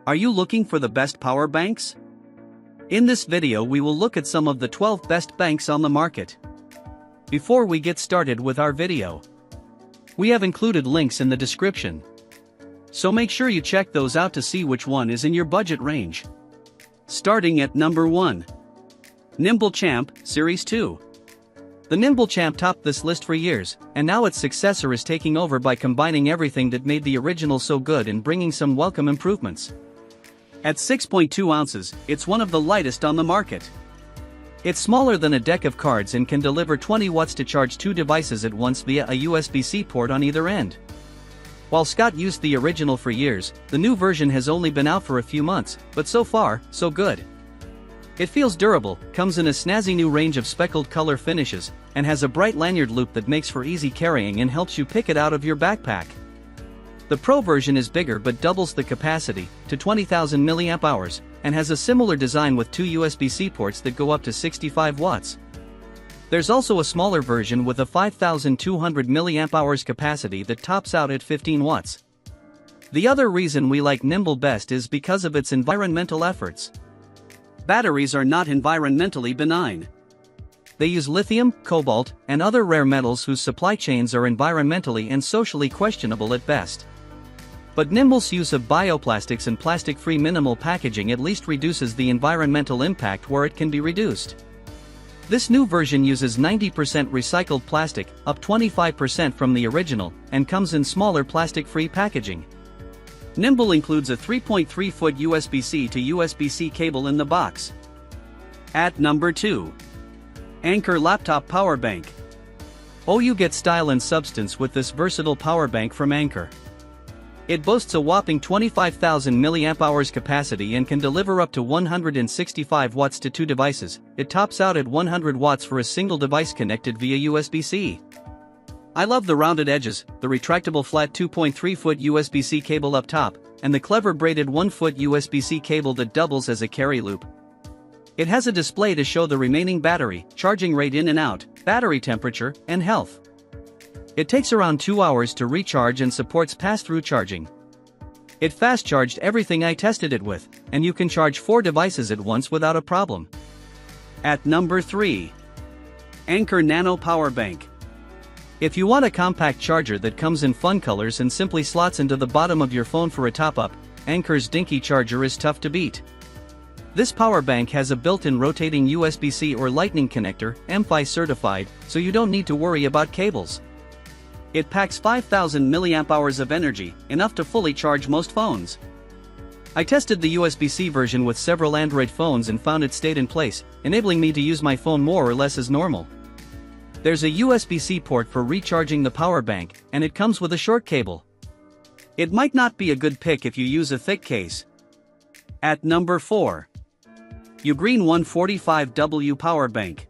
Are you looking for the best power banks? In this video we will look at some of the 12 best banks on the market. Before we get started with our video, we have included links in the description, so make sure you check those out to see which one is in your budget range. Starting at number 1. Nimble Champ, Series 2. The Nimble Champ topped this list for years, and now its successor is taking over by combining everything that made the original so good and bringing some welcome improvements. At 6.2 ounces, it's one of the lightest on the market. It's smaller than a deck of cards and can deliver 20 watts to charge 2 devices at once via a USB-C port on either end. While Scott used the original for years, the new version has only been out for a few months, but so far, so good. It feels durable, comes in a snazzy new range of speckled color finishes, and has a bright lanyard loop that makes for easy carrying and helps you pick it out of your backpack. The Pro version is bigger but doubles the capacity, to 20,000 mAh, and has a similar design with 2 USB-C ports that go up to 65 watts. There's also a smaller version with a 5,200 mAh capacity that tops out at 15 watts. The other reason we like Nimble best is because of its environmental efforts. Batteries are not environmentally benign. They use lithium, cobalt, and other rare metals whose supply chains are environmentally and socially questionable at best. But Nimble's use of bioplastics and plastic-free minimal packaging at least reduces the environmental impact where it can be reduced. This new version uses 90% recycled plastic, up 25% from the original, and comes in smaller plastic-free packaging. Nimble includes a 3.3-foot USB-C to USB-C cable in the box. At number 2. Anker Laptop Power Bank. Oh, you get style and substance with this versatile power bank from Anker. It boasts a whopping 25,000 mAh capacity and can deliver up to 165 watts to 2 devices. It tops out at 100 watts for a single device connected via USB-C. I love the rounded edges, the retractable flat 2.3-foot USB-C cable up top, and the clever braided 1-foot USB-C cable that doubles as a carry loop. It has a display to show the remaining battery, charging rate in and out, battery temperature, and health. It takes around 2 hours to recharge and supports pass-through charging. It fast-charged everything I tested it with, and you can charge 4 devices at once without a problem. At number 3. Anker Nano Power Bank. If you want a compact charger that comes in fun colors and simply slots into the bottom of your phone for a top-up, Anker's dinky charger is tough to beat. This power bank has a built-in rotating USB-C or Lightning connector, MFi certified, so you don't need to worry about cables. It packs 5,000 mAh of energy, enough to fully charge most phones. I tested the USB-C version with several Android phones and found it stayed in place, enabling me to use my phone more or less as normal. There's a USB-C port for recharging the power bank, and it comes with a short cable. It might not be a good pick if you use a thick case. At number 4. Ugreen 145W Power Bank.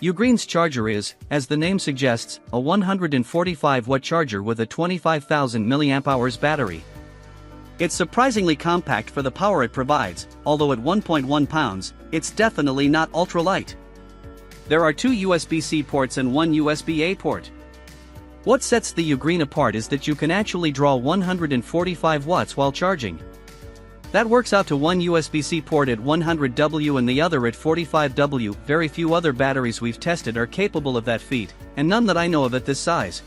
Ugreen's charger is, as the name suggests, a 145-watt charger with a 25,000 mAh battery. It's surprisingly compact for the power it provides, although at 1.1 pounds, it's definitely not ultralight. There are 2 USB-C ports and 1 USB-A port. What sets the Ugreen apart is that you can actually draw 145 watts while charging. That works out to 1 USB-C port at 100W and the other at 45W. Very few other batteries we've tested are capable of that feat, and none that I know of at this size.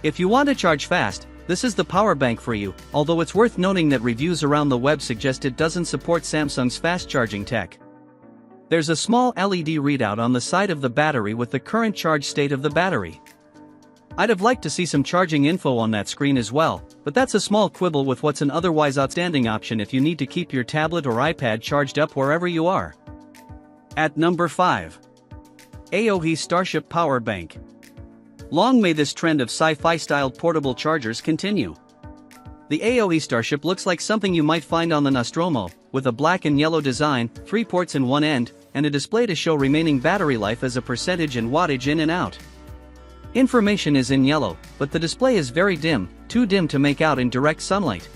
If you want to charge fast, this is the power bank for you, although it's worth noting that reviews around the web suggest it doesn't support Samsung's fast charging tech. There's a small LED readout on the side of the battery with the current charge state of the battery. I'd have liked to see some charging info on that screen as well, but that's a small quibble with what's an otherwise outstanding option if you need to keep your tablet or iPad charged up wherever you are. At number 5. AOHi Starship Power Bank. Long may this trend of sci-fi styled portable chargers continue. The AOHi Starship looks like something you might find on the Nostromo, with a black and yellow design, 3 ports in one end, and a display to show remaining battery life as a percentage and wattage in and out. Information is in yellow, but the display is very dim, too dim to make out in direct sunlight.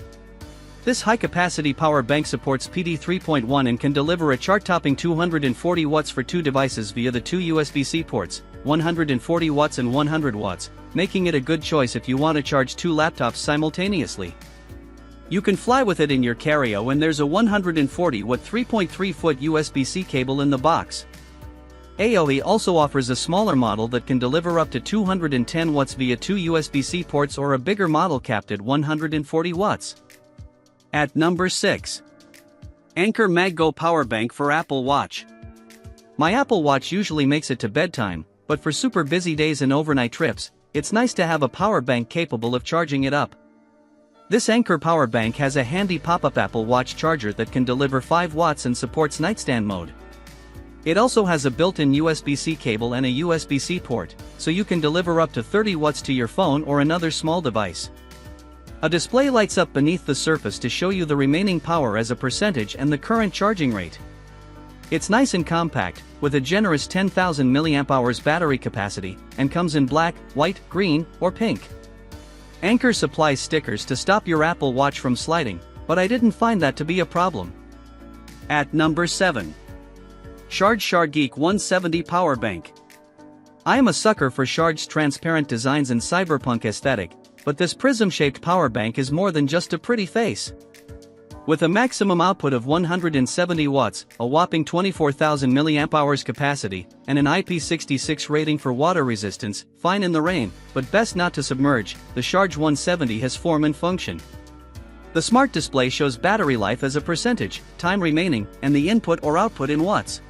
This high-capacity power bank supports PD 3.1 and can deliver a chart-topping 240 watts for 2 devices via the 2 USB-C ports, 140 watts and 100 watts, making it a good choice if you want to charge 2 laptops simultaneously. You can fly with it in your carry-on, and there's a 140-watt 3.3-foot USB-C cable in the box. AOE also offers a smaller model that can deliver up to 210 watts via 2 USB-C ports, or a bigger model capped at 140 watts. At number 6. Anker MagGo Power Bank for Apple Watch. My Apple Watch usually makes it to bedtime, but for super busy days and overnight trips, it's nice to have a power bank capable of charging it up. This Anker power bank has a handy pop-up Apple Watch charger that can deliver 5 watts and supports nightstand mode. It also has a built-in USB-C cable and a USB-C port, so you can deliver up to 30 watts to your phone or another small device. A display lights up beneath the surface to show you the remaining power as a percentage and the current charging rate. It's nice and compact, with a generous 10,000 mAh battery capacity, and comes in black, white, green, or pink. Anker supplies stickers to stop your Apple Watch from sliding, but I didn't find that to be a problem. At number 7. Sharge ShargeGeek 170 Power Bank. I am a sucker for Sharge's transparent designs and cyberpunk aesthetic, but this prism-shaped power bank is more than just a pretty face. With a maximum output of 170 watts, a whopping 24,000 mAh capacity, and an IP66 rating for water resistance, fine in the rain, but best not to submerge, the Sharge 170 has form and function. The smart display shows battery life as a percentage, time remaining, and the input or output in watts.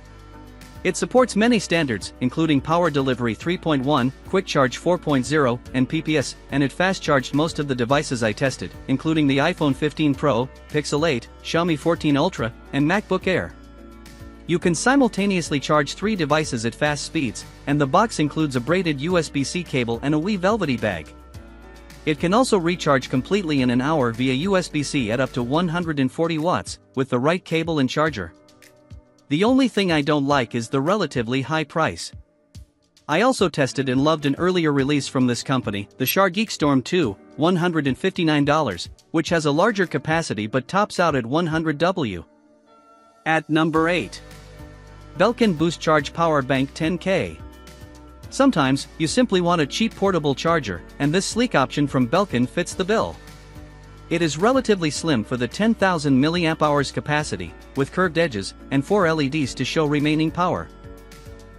It supports many standards, including Power Delivery 3.1, Quick Charge 4.0, and PPS, and it fast-charged most of the devices I tested, including the iPhone 15 Pro, Pixel 8, Xiaomi 14 Ultra, and MacBook Air. You can simultaneously charge 3 devices at fast speeds, and the box includes a braided USB-C cable and a wee velvety bag. It can also recharge completely in an hour via USB-C at up to 140 watts, with the right cable and charger. The only thing I don't like is the relatively high price. I also tested and loved an earlier release from this company, the ShargeGeek Storm 2, $159, which has a larger capacity but tops out at 100W. At number 8. Belkin Boost Charge Power Bank 10K. Sometimes, you simply want a cheap portable charger, and this sleek option from Belkin fits the bill. It is relatively slim for the 10,000 mAh capacity, with curved edges, and 4 LEDs to show remaining power.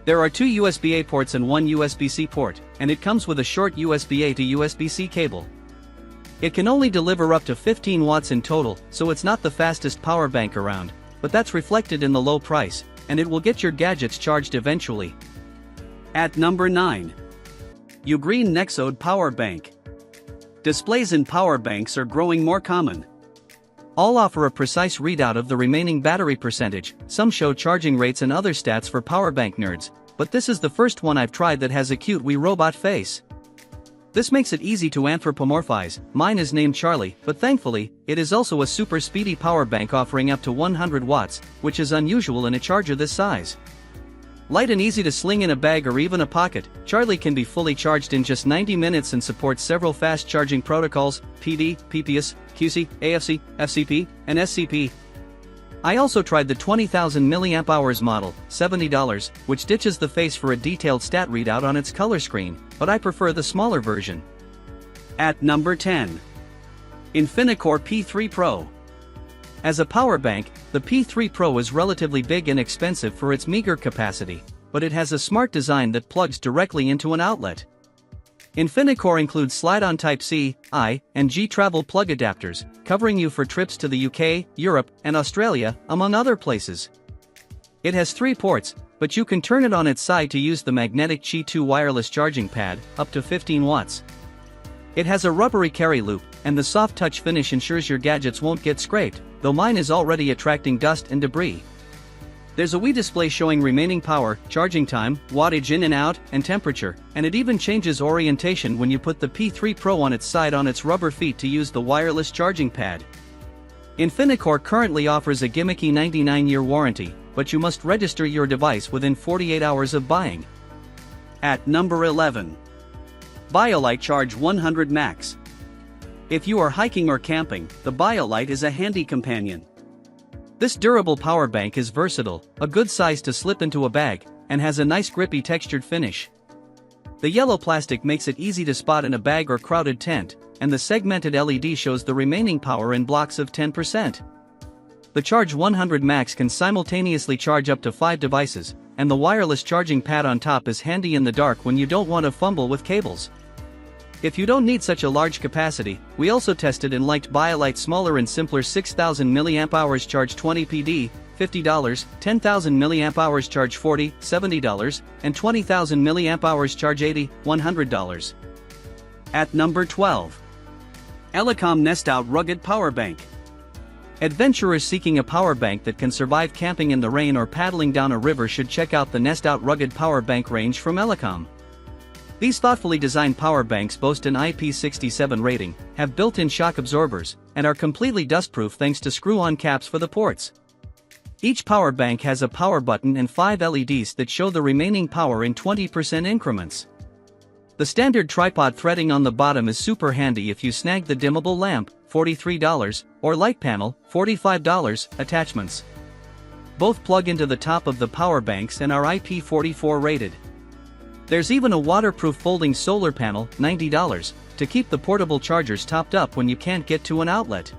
There are 2 USB-A ports and 1 USB-C port, and it comes with a short USB-A to USB-C cable. It can only deliver up to 15 watts in total, so it's not the fastest power bank around, but that's reflected in the low price, and it will get your gadgets charged eventually. At number 9. Ugreen Nexode Power Bank. Displays in power banks are growing more common. All offer a precise readout of the remaining battery percentage, some show charging rates and other stats for power bank nerds, but this is the first one I've tried that has a cute wee robot face. This makes it easy to anthropomorphize. Mine is named Charlie, but thankfully, it is also a super speedy power bank offering up to 100 watts, which is unusual in a charger this size. Light and easy to sling in a bag or even a pocket, Charlie can be fully charged in just 90 minutes and supports several fast charging protocols, PD, PPS, QC, AFC, FCP, and SCP. I also tried the 20,000 mAh model, $70, which ditches the face for a detailed stat readout on its color screen, but I prefer the smaller version. At number 10. Infinecore P3 Pro. As a power bank, the P3 Pro is relatively big and expensive for its meager capacity, but it has a smart design that plugs directly into an outlet. Infinecore includes slide-on Type-C, I, and G travel plug adapters, covering you for trips to the UK, Europe, and Australia, among other places. It has 3 ports, but you can turn it on its side to use the magnetic Qi 2 wireless charging pad, up to 15 watts. It has a rubbery carry loop, and the soft touch finish ensures your gadgets won't get scraped, though mine is already attracting dust and debris. There's a wee display showing remaining power, charging time, wattage in and out, and temperature, and it even changes orientation when you put the P3 Pro on its side on its rubber feet to use the wireless charging pad. Infinecore currently offers a gimmicky 99-year warranty, but you must register your device within 48 hours of buying. At number 11. BioLite Charge 100 Max. If you are hiking or camping, the BioLite is a handy companion. This durable power bank is versatile, a good size to slip into a bag, and has a nice grippy textured finish. The yellow plastic makes it easy to spot in a bag or crowded tent, and the segmented LED shows the remaining power in blocks of 10%. The Charge 100 Max can simultaneously charge up to 5 devices, and the wireless charging pad on top is handy in the dark when you don't want to fumble with cables. If you don't need such a large capacity, we also tested and liked BioLite smaller and simpler 6000 mAh charge 20 PD, $50, 10,000 mAh charge $40, $70, and 20,000 mAh charge $80, $100. At number 12. Elecom Nest Out Rugged Power Bank. Adventurers seeking a power bank that can survive camping in the rain or paddling down a river should check out the Nest Out Rugged Power Bank range from Elecom. These thoughtfully designed power banks boast an IP67 rating, have built-in shock absorbers, and are completely dustproof thanks to screw-on caps for the ports. Each power bank has a power button and 5 LEDs that show the remaining power in 20% increments. The standard tripod threading on the bottom is super handy if you snag the dimmable lamp, $43, or light panel, $45, attachments. Both plug into the top of the power banks and are IP44 rated. There's even a waterproof folding solar panel, $90, to keep the portable chargers topped up when you can't get to an outlet.